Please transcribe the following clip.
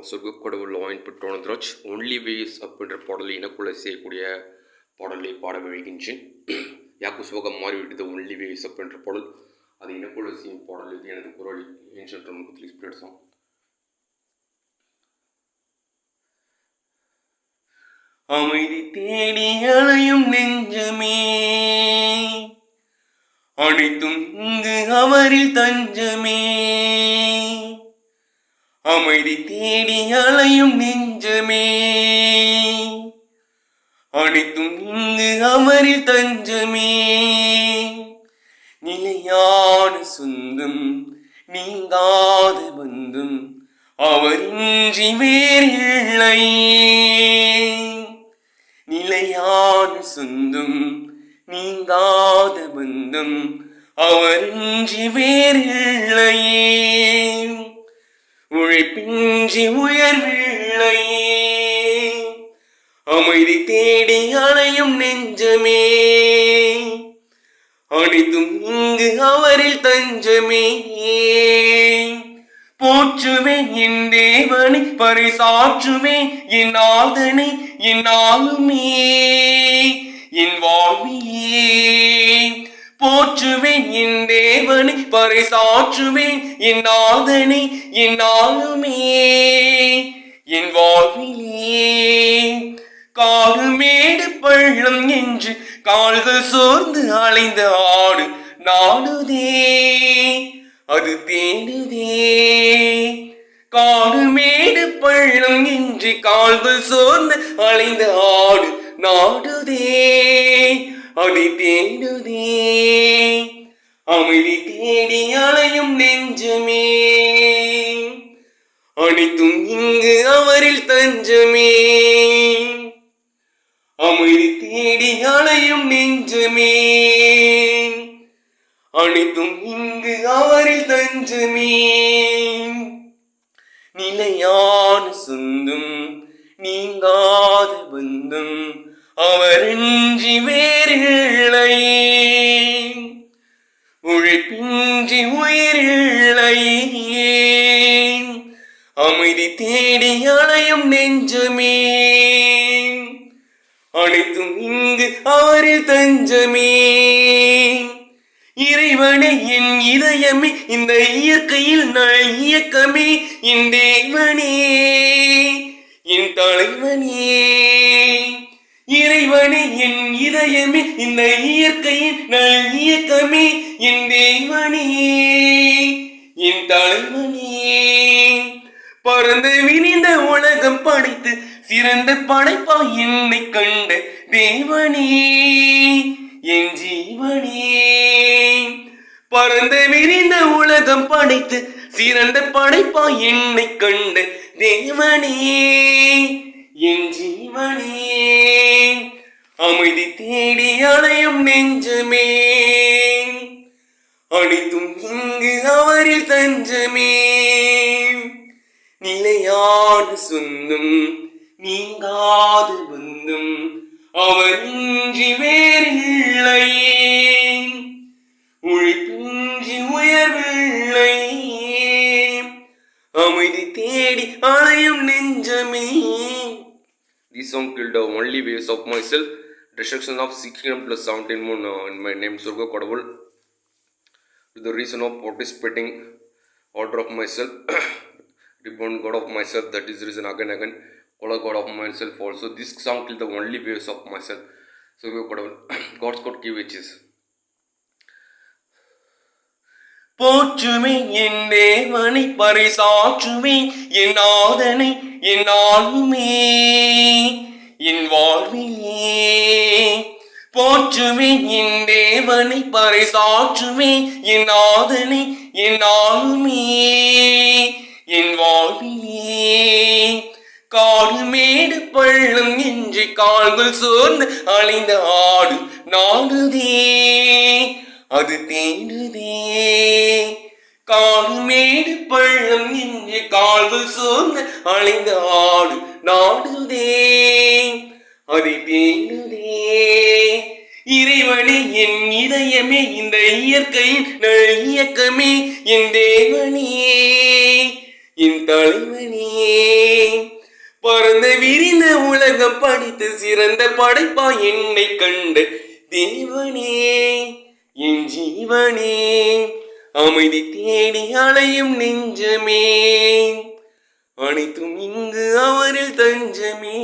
சொர்க்கக்கடவுள் lying பெற்றோனத்ராஜ் only ways அப்படின்ற பாடலை இனக்குள்ள செய்யக்கூடிய பாடலை பாட விழுகின்றேன். யாக்கு சோகம் மாறிவிட்டது ஒன்லி வேஸ் அப்படின்ற பாடல், அது இனக்குள்ள செய்யும் பாடல். இது எனது குரல் ஏன்ஷியன்ட் ரமணத்தில் ஸ்பிரிட் சாங். அமைதி தேடி அலையும் நெஞ்சமே, அனைத்தும் இங்கு அவரில் தஞ்சமே. அமைதி தேடி அலையும் நெஞ்சமே, அனைத்தும் இங்கு அவரில் தஞ்சமே. நிலையான சொந்தம் நீங்காத பந்தம் அவரின்றி வேறில்லை. நிலையான சொந்தம் நீங்காத பந்தம் அவரின்றி வேறில்லை. உழைப்பின்றி உயர்வில்லை. அமைதி தேடி அலையும் நெஞ்சமே, அனைத்தும் இங்கு அவரில் தஞ்சமே. போற்றுவேன் என் தேவனை, பரிசாற்றுவேன் என் நாதனை, என் நாளுமே என் வாழ்வியே. போற்றுவேன் என் தேவனை, பரிசாற்றுவேன் என் நாதனை, என் நாளுமே என் வாழ்விலே. காடுமேடு பள்ளம் என்று கால்கள் சோர்ந்து அலைந்த ஆடு நாடுதே, அது தேடுதே. காடுமேடு பள்ளம் என்று கால்கள் சோர்ந்து அலைந்த ஆடு நாடுதே, அதை தேடுதே. அமைதி தேடி அலையும் நெஞ்சமே, அனைத்தும் இங்கு அவரில் தஞ்சமே. அமைதி தேடி அலையும் நெஞ்சமே, அனைத்தும் இங்கு அவரில் தஞ்சமே. நிலையான சொந்தம் நீங்காத பந்தம் அவரின்றி வேறில்லை. உழைப்பின்றி உயிரில்லை. அமைதி தேடி அலையும் நெஞ்சமே, அனைத்தும் இங்கு அவரில் தஞ்சமே. இறைவனே என் இதயமே, இந்த இயற்கையில் நான் இயக்கமே. என் தேவனே என் தலைவனே. இறைவனே என் இதயமே, இந்த இயற்கையின் நான் இயக்கமே. என் தேவனே என் தலைவனே. பறந்து விரிந்த உலகம் படைத்து சிறந்த படைப்பா என்னை கண்ட தேவனே என் ஜீவனே. பறந்து விரிந்த உலகம் படைத்து சிறந்த படைப்பா என்னை கண்ட தேவனே என் ஜீவனே. அமைதி தேடி அலையும் நெஞ்சமே, அனைத்தும் இங்கு அவரில் தஞ்சமே. நிலையான சொந்தம் நீங்காத பந்தம் அவரின்றி வேறில்லை. உழைப்பின்றி உயர்வில்லை. அமைதி தேடி அலையும் நெஞ்சமே. This song killed the only ways of myself, destruction of 16 plus 17 moon in my name சொர்க்கக்கடவுள். With the reason of participating order of myself, reborn God of myself, that is reason again Kola God of myself also. This song killed the only ways of myself. சொர்க்கக்கடவுள். God's got key witches. போற்றுவேன் என் தேவனை, பரிசாற்றுவேன் என் நாதனை, என் நாளுமே என் வாழ்விலே. போற்றுவேன் என் தேவனை, பரிசாற்றுவேன் என் நாதனை, என் நாளுமே என் வாழ்விலே. காடுமேடு பள்ளம் என்று கால்கள் சோர்ந்து அலைந்த ஆடு நாடுதே, அது தேடுதே. காடுமேடு பள்ளம் என்று கால்கள் சோர்ந்து அலைந்த ஆடு நாடுதே, அதை தேடுதே. இறைவனே என் இதயமே, இந்த இயற்கையின் இயக்கமே. என் தேவனே தலைவனே, பறந்த விரிந்த உலகம் படித்து சிறந்த படைப்பா என்னை கண்டு தேவனே, என் ஜீவனே, அமைதி தேடி அலையும் நெஞ்சமே, அனைத்தும் இங்கு அவரில் தஞ்சமே.